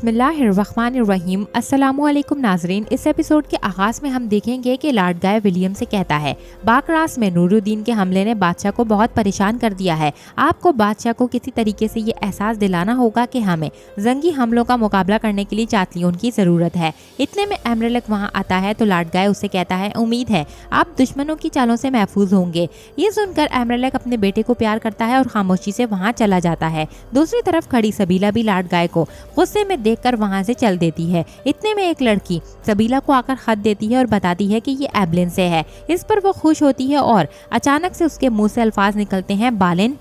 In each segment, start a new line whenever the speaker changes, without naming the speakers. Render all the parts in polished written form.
बिस्मिल्लाहिर्रहमानिर्रहीम। अस्सलामुअलैकुम नाजरीन। इस एपिसोड के आगाज में हम देखेंगे कि लॉर्ड गाय विलियम से कहता है, बाकरास में नूरुद्दीन के हमले ने बादशाह को बहुत परेशान कर दिया है। आपको बादशाह को किसी तरीके से ये एहसास दिलाना होगा कि हमें जंगी हमलों का मुकाबला करने के लिए चातलियों की जरूरत है। इतने में एमरेलक वहाँ आता है तो लॉर्ड गाय उसे कहता है, उम्मीद है आप दुश्मनों की चालों से महफूज होंगे। ये सुनकर एमरेलक अपने बेटे को प्यार करता है और खामोशी से वहाँ चला जाता है। दूसरी तरफ खड़ी सबीला भी लॉर्ड गाय को गुस्से में देखकर वहां से चल देती है। इतने में एक लड़की सबीला को आकर खत देती है और बताती है कि ये एबलिन से है। इस पर वो खुश होती है और अचानक से उसके मुंह से अल्फाज निकलते हैं, बालिन।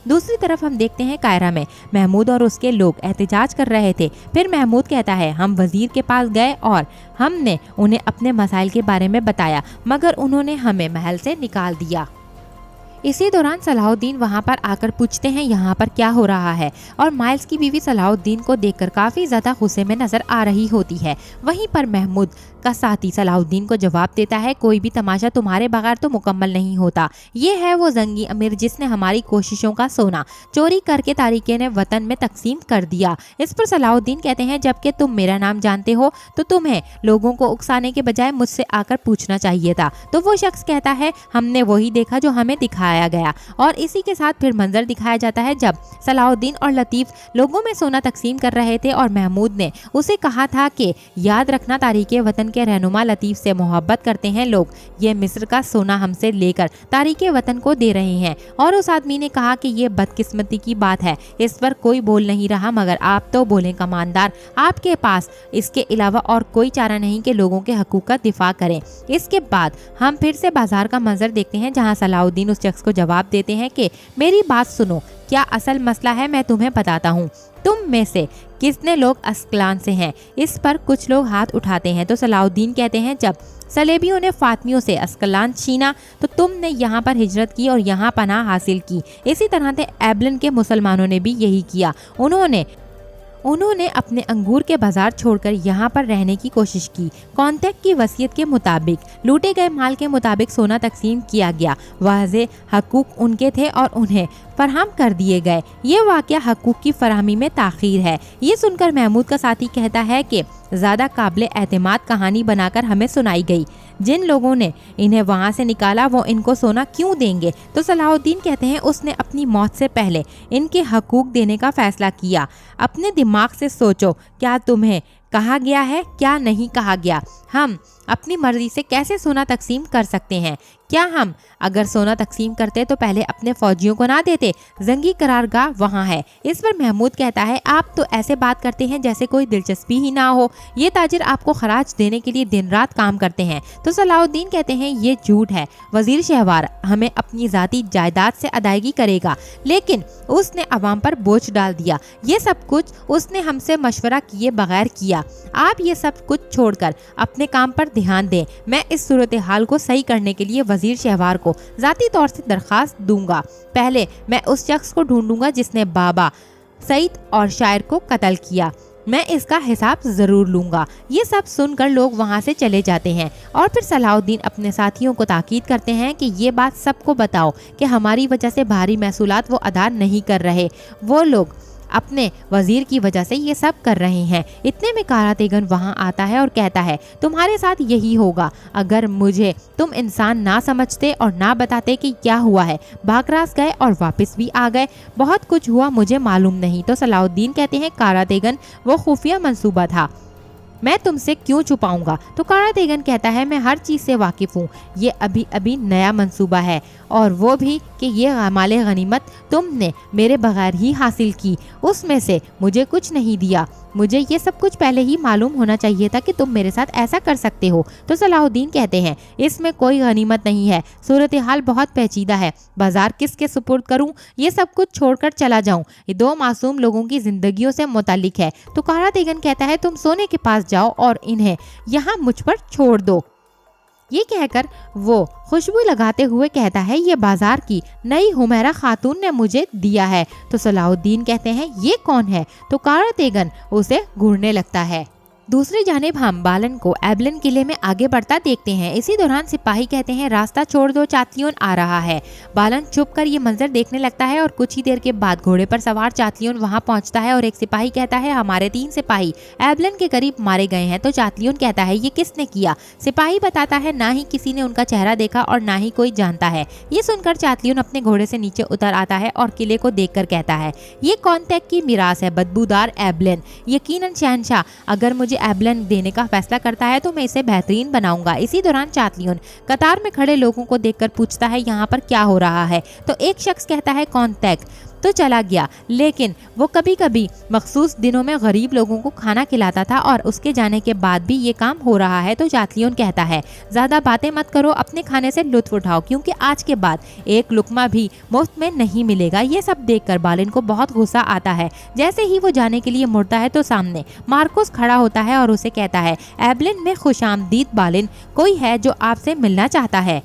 दूसरी तरफ हम देखते हैं कायरा में महमूद और उसके लोग एहतजाज कर रहे थे। फिर महमूद कहता है, हम वजीर के पास गए और हमने उन्हें अपने मसाइल के बारे में बताया, मगर उन्होंने हमें महल से निकाल दिया। इसी दौरान सलाहुद्दीन वहां पर आकर पूछते हैं यहाँ पर क्या हो रहा है, और माइल्स की बीवी सलाहुद्दीन को देखकर काफी ज्यादा गुस्से में नजर आ रही होती है। वहीं पर महमूद का साथी सलाहुद्दीन को जवाब देता है, कोई भी तमाशा तुम्हारे बगैर तो मुकम्मल नहीं होता। ये है वो जंगी अमीर जिसने हमारी कोशिशों का सोना चोरी करके तारीके ने वतन में तकसीम कर दिया। इस पर सलाहुद्दीन कहते हैं, जबकि तुम मेरा नाम जानते हो तो तुम्हें लोगों को उकसाने के बजाय मुझसे आकर पूछना चाहिए था। तो वो शख्स कहता है, हमने वही देखा जो हमें दिखाया गया। और इसी के साथ फिर मंजर दिखाया जाता है जब सलाहुद्दीन और लतीफ लोगों में सोना तकसीम कर रहे थे और महमूद ने उसे कहा था कि याद रखना, तारीके वतन के रहनुमा लतीफ से मोहब्बत करते हैं लोग, ये मिस्र का सोना हमसे लेकर तारीके वतन को दे रहे हैं। और उस आदमी ने कहा कि ये बदकिस्मती की बात है। इस पर कोई बोल नहीं रहा, मगर आप तो बोले कमानदार, आपके पास इसके अलावा और कोई चारा नहीं कि लोगों के हकूक का दिफा करें। इसके बाद हम फिर से बाजार का मंजर देखते हैं जहाँ सलाहुद्दीन उस शख्स को जवाब देते हैं कि मेरी बात सुनो, क्या असल मसला है मैं तुम्हें बताता हूँ। तुम में से कितने लोग अस्कलान से हैं? इस पर कुछ लोग हाथ उठाते हैं। तो सलाहुद्दीन कहते हैं, जब सलेबियों ने फातमियों से अस्कलान छीना तो तुमने यहाँ पर हिजरत की और यहाँ पनाह हासिल की। इसी तरह से एबलिन के मुसलमानों ने भी यही किया। उन्होंने अपने अंगूर के बाजार छोड़कर यहाँ पर रहने की कोशिश की। कॉन्टैक्ट की वसीयत के मुताबिक लूटे गए माल के मुताबिक सोना तकसीम किया गया। वाज़े हकूक उनके थे और उन्हें फराहम कर दिए गए। ये वाक़या हकूक की फराहमी में ताख़ीर है। ये सुनकर महमूद का साथी कहता है कि ज़्यादा काबिल एतमाद कहानी बनाकर हमें सुनाई गई। जिन लोगों ने इन्हें वहाँ से निकाला वो इनको सोना क्यों देंगे? तो सलाहुद्दीन कहते हैं, उसने अपनी मौत से पहले इनके हकूक देने का फैसला किया। अपने दिमाग से सोचो, क्या तुम्हें कहा गया है, क्या नहीं कहा गया? हम अपनी मर्जी से कैसे सोना तकसीम कर सकते हैं? क्या हम अगर सोना तकसीम करते तो पहले अपने फौजियों को ना देते? जंगी करारगाह वहाँ है। इस पर महमूद कहता है, आप तो ऐसे बात करते हैं जैसे कोई दिलचस्पी ही ना हो। ये ताजिर आपको खराज देने के लिए दिन रात काम करते हैं। तो सलाहुद्दीन कहते हैं, ये झूठ है। वजीर शहवार हमें अपनी जाती जायदाद से अदायगी करेगा, लेकिन उसने अवाम पर बोझ डाल दिया। ये सब कुछ उसने हमसे मशवरा किए बगैर किया। आप ये सब कुछ छोड़कर अपने काम पर ध्यान दें। मैं इस सूरत हाल को सही करने के लिए वजीर शहवार को जाती तौर से दरखास्त दूंगा। पहले मैं उस शख्स को ढूंढूंगा जिसने बाबा सईद और शायर को कत्ल किया। मैं इसका हिसाब जरूर लूंगा। ये सब सुनकर लोग वहां से चले जाते हैं और फिर सलाहुद्दीन अपने साथियों को ताकीद करते हैं कि ये बात सबको बताओ कि हमारी वजह से भारी महसूलात वो अदा नहीं कर रहे। वो लोग अपने वजीर की वजह से ये सब कर रहे हैं। इतने में कारा तेगन वहाँ आता है और कहता है, तुम्हारे साथ यही होगा। अगर मुझे तुम इंसान ना समझते और ना बताते कि क्या हुआ है, बाकरास गए और वापस भी आ गए, बहुत कुछ हुआ मुझे मालूम नहीं। तो सलाहुद्दीन कहते हैं, कारा तेगन वो खुफिया मंसूबा था, मैं तुमसे क्यों छुपाऊंगा? तो कारा तेगन कहता है, मैं हर चीज़ से वाकिफ़ हूँ। ये अभी अभी नया मंसूबा है, और वो भी कि ये माले गनीमत तुमने मेरे बगैर ही हासिल की, उसमें से मुझे कुछ नहीं दिया। मुझे ये सब कुछ पहले ही मालूम होना चाहिए था कि तुम मेरे साथ ऐसा कर सकते हो। तो सलाहुद्दीन कहते हैं, इसमें कोई गनीमत नहीं है, सूरत हाल बहुत पेचीदा है। बाजार किसके सुपुर्द करूं? ये सब कुछ छोड़कर चला जाऊं? ये दो मासूम लोगों की जिंदगियों से मुतालिक है। तो कारा तेगन कहता है, तुम सोने के पास जाओ और इन्हें यहाँ मुझ पर छोड़ दो। ये कहकर वो खुशबू लगाते हुए कहता है, ये बाजार की नई हुमैरा खातून ने मुझे दिया है। तो सलाहुद्दीन कहते हैं, ये कौन है? तो कारा तेगन उसे घूरने लगता है। दूसरी जानिब हम बालन को एबलिन किले में आगे बढ़ता देखते हैं। इसी दौरान सिपाही कहते हैं रास्ता छोड़ दो, चातलियोन आ रहा है। बालन चुप कर ये मंजर देखने लगता है और कुछ ही देर के बाद घोड़े पर सवार चातलियोन वहां पहुंचता है और एक सिपाही कहता है हमारे 3 सिपाही एबलिन के करीब मारे गए हैं। तो चातलियोन कहता है ये किसने किया? सिपाही बताता है ना ही किसी ने उनका चेहरा देखा और ना ही कोई जानता है। ये सुनकर चातलियोन अपने घोड़े से नीचे उतर आता है और किले को देखकर कहता है ये कॉन्टैक्ट की मिरास है, बदबूदार एबलिन। यकीनन शहंशाह अगर मुझे एबलिन देने का फैसला करता है तो मैं इसे बेहतरीन बनाऊंगा। इसी दौरान चातलियोन कतार में खड़े लोगों को देखकर पूछता है यहाँ पर क्या हो रहा है? तो एक शख्स कहता है कॉन्टैक्ट तो चला गया, लेकिन वो कभी कभी मखसूस दिनों में गरीब लोगों को खाना खिलाता था और उसके जाने के बाद भी ये काम हो रहा है। तो चातलियोन कहता है ज्यादा बातें मत करो, अपने खाने से लुत्फ उठाओ क्योंकि आज के बाद एक लुकमा भी मुफ्त में नहीं मिलेगा। ये सब देखकर बालिन को बहुत गुस्सा आता है। जैसे ही वो जाने के लिए मुड़ता है तो सामने मार्कोस खड़ा होता है और उसे कहता है एबलिन में खुशामदीद बालिन, कोई है जो आपसे मिलना चाहता है।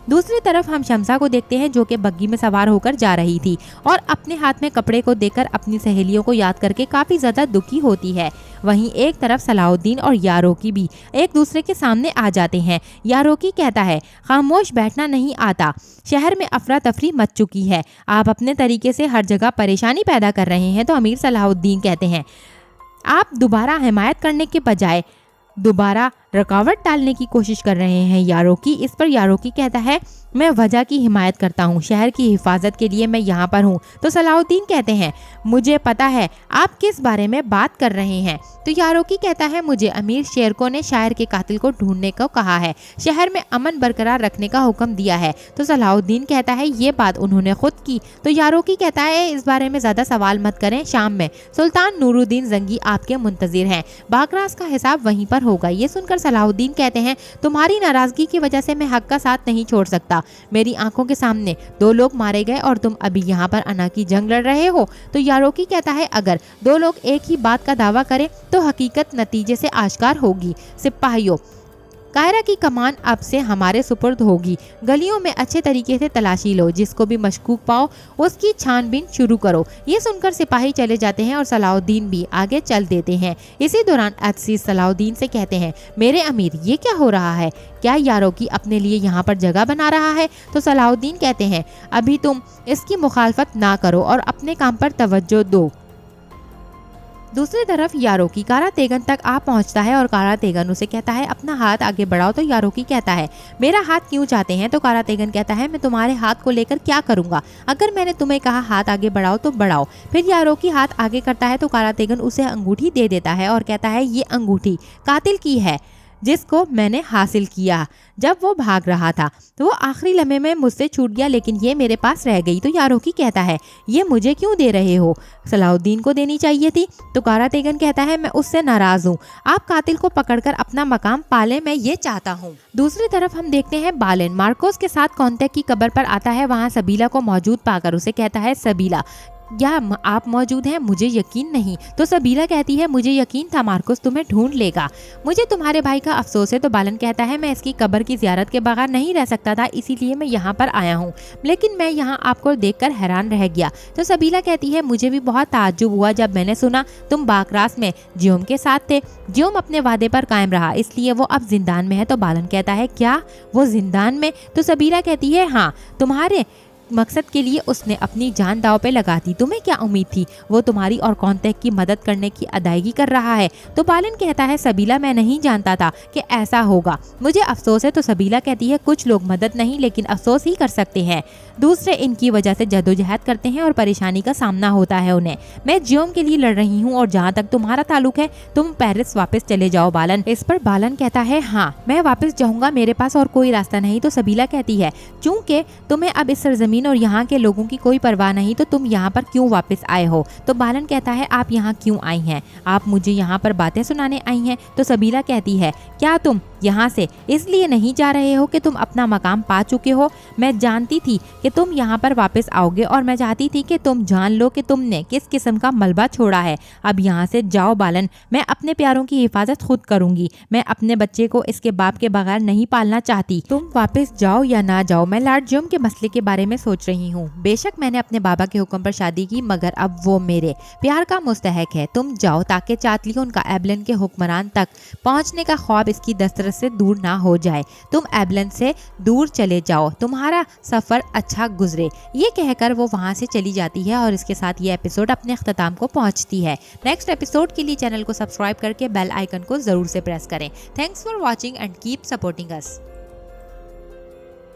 दूसरी तरफ हम शमसा को देखते हैं जो कि बग्गी में सवार होकर जा रही थी और अपने हाथ में कपड़े को देखकर अपनी सहेलियों को याद करके काफी ज्यादा दुखी होती है। वहीं एक तरफ सलाउद्दीन और यारोकी भी एक दूसरे के सामने आ जाते हैं। यारोकी कहता है खामोश बैठना नहीं आता, शहर में अफरा तफरी मच चुकी है, आप अपने तरीके से हर जगह परेशानी पैदा कर रहे हैं। तो अमीर सलाउद्दीन कहते हैं आप दोबारा हिमायत करने के बजाय दोबारा रुकावट डालने की कोशिश कर रहे हैं यारोकी। इस पर यारोकी कहता है मैं वजह की हिमायत करता हूँ, शहर की हिफाजत के लिए मैं यहाँ पर हूँ। तो सलाउद्दीन कहते हैं मुझे पता है आप किस बारे में बात कर रहे हैं। तो यारोकी कहता है मुझे अमीर शेरको ने शायर के कातिल को ढूंढने को कहा है, शहर में अमन बरकरार रखने का हुक्म दिया है। तो सलाउद्दीन कहता है ये बात उन्होंने खुद की। तो यारोकी कहता है इस बारे में ज्यादा सवाल मत करें, शाम में सुल्तान नूरुद्दीन जंगी आपके मुंतजिर हैं, बाकरास का हिसाब वहीं पर होगा। ये सुनकर सलाउद्दीन कहते हैं तुम्हारी नाराजगी की वजह से मैं हक का साथ नहीं छोड़ सकता। मेरी आंखों के सामने 2 लोग मारे गए और तुम अभी यहाँ पर अना की जंग लड़ रहे हो। तो यारोकी कहता है अगर 2 लोग एक ही बात का दावा करें तो हकीकत नतीजे से आश्कार होगी। सिपाहियों कायरा की कमान अब से हमारे सुपुर्द होगी, गलियों में अच्छे तरीके से तलाशी लो, जिसको भी मशकूक पाओ उसकी छानबीन शुरू करो। ये सुनकर सिपाही चले जाते हैं और सलाउद्दीन भी आगे चल देते हैं। इसी दौरान अजीज सलाउद्दीन से कहते हैं मेरे अमीर ये क्या हो रहा है, क्या यारोकी अपने लिए यहाँ पर जगह बना रहा है? तो सलाउद्दीन कहते हैं अभी तुम इसकी मुखालफत ना करो और अपने काम पर तवज्जो दो। दूसरी तरफ यारोकी कारा तेगन तक आ पहुंचता है और कारा तेगन उसे कहता है अपना हाथ आगे बढ़ाओ। तो यारोकी कहता है मेरा हाथ क्यों चाहते हैं? तो कारा तेगन कहता है मैं तुम्हारे हाथ को लेकर क्या करूंगा, अगर मैंने तुम्हें कहा हाथ आगे बढ़ाओ तो बढ़ाओ। फिर यारोकी हाथ आगे करता है तो कारा तेगन उसे अंगूठी दे देता है और कहता है ये अंगूठी कातिल की है जिसको मैंने हासिल किया जब वो भाग रहा था, तो वो आखिरी लम्हे में मुझसे छूट गया लेकिन ये मेरे पास रह गई। तो यारोकी कहता है ये मुझे क्यों दे रहे हो, सलाउद्दीन को देनी चाहिए थी। तो कारा तेगन कहता है मैं उससे नाराज हूँ, आप कातिल को पकड़कर अपना मकाम पाले, मैं ये चाहता हूँ। दूसरी तरफ हम देखते हैं बालिन मार्कोस के साथ कॉन्टैक्ट की कब्र पर आता है। वहाँ सबीला को मौजूद पाकर उसे कहता है सबीला क्या आप मौजूद हैं? मुझे यकीन नहीं। तो सबीला कहती है मुझे यकीन था मार्कोस तुम्हें ढूंढ लेगा, मुझे तुम्हारे भाई का अफसोस है। तो बालन कहता है मैं इसकी कब्र की ज़ियारत के बगैर नहीं रह सकता था, इसीलिए मैं यहाँ पर आया हूँ, लेकिन मैं यहाँ आपको देखकर हैरान रह गया। तो सबीला कहती है मुझे भी बहुत ताज्जुब हुआ जब मैंने सुना तुम बाकरास में ज्योम के साथ थे। ज्योम अपने वादे पर कायम रहा, इसलिए वो अब जिंदान में है। तो बालन कहता है क्या वो जिंदान में? तो सबीला कहती है हाँ, तुम्हारे मकसद के लिए उसने अपनी जान दांव पे लगा दी, तुम्हें क्या उम्मीद थी? वो तुम्हारी और कॉन्टैक्ट की मदद करने की अदायगी कर रहा है। तो बालन कहता है सबीला मैं नहीं जानता था कि ऐसा होगा, मुझे अफसोस है। तो सबीला कहती है कुछ लोग मदद नहीं लेकिन अफसोस ही कर सकते हैं, दूसरे इनकी वजह से जदोजहद करते हैं और परेशानी का सामना होता है उन्हें। मैं ज्योम के लिए लड़ रही हूँ और जहाँ तक तुम्हारा ताल्लुक है तुम पेरिस वापस चले जाओ बालन। इस पर बालन कहता है हाँ मैं वापस जाऊंगा, मेरे पास और कोई रास्ता नहीं। तो सबीला कहती है चूंकि तुम्हें अब इस सरजमीन और यहाँ के लोगों की कोई परवाह नहीं तो तुम यहाँ पर क्यों वापस आए हो? तो बालन कहता है आप यहाँ क्यों आई हैं? आप मुझे यहाँ पर बातें सुनाने आई हैं। तो सबीला कहती है क्या तुम यहाँ से इसलिए नहीं जा रहे हो कि तुम अपना मकाम पा चुके हो। मैं जानती थी कि तुम यहाँ पर वापस आओगे और मैं चाहती थी कि तुम जान लो कि तुमने किस किस्म का मलबा छोड़ा है। अब यहाँ से जाओ बालन, मैं अपने प्यारों की हिफाजत खुद करूंगी। मैं अपने बच्चे को इसके बाप के बगैर नहीं पालना चाहती। तुम वापस जाओ या ना जाओ, मैं लॉर्ड जुम के मसले के बारे में सोच रही हूँ। बेशक मैंने अपने बाबा के हुक्म पर शादी की, मगर अब वो मेरे प्यार का मुस्तहक है। तुम जाओ ताकि चातलियों का एबलन के हुक्मरान तक पहुँचने का ख्वाब इसकी दस्तरस से दूर ना हो जाए। तुम एबलन से दूर चले जाओ, तुम्हारा सफर अच्छा गुजरे। ये कहकर वो वहाँ से चली जाती है और इसके साथ ये एपिसोड अपने अख्ताम को पहुँचती है। नेक्स्ट एपिसोड के लिए चैनल को सब्सक्राइब करके बेल आइकन को जरूर से प्रेस करें। Thanks for watching and keep supporting us.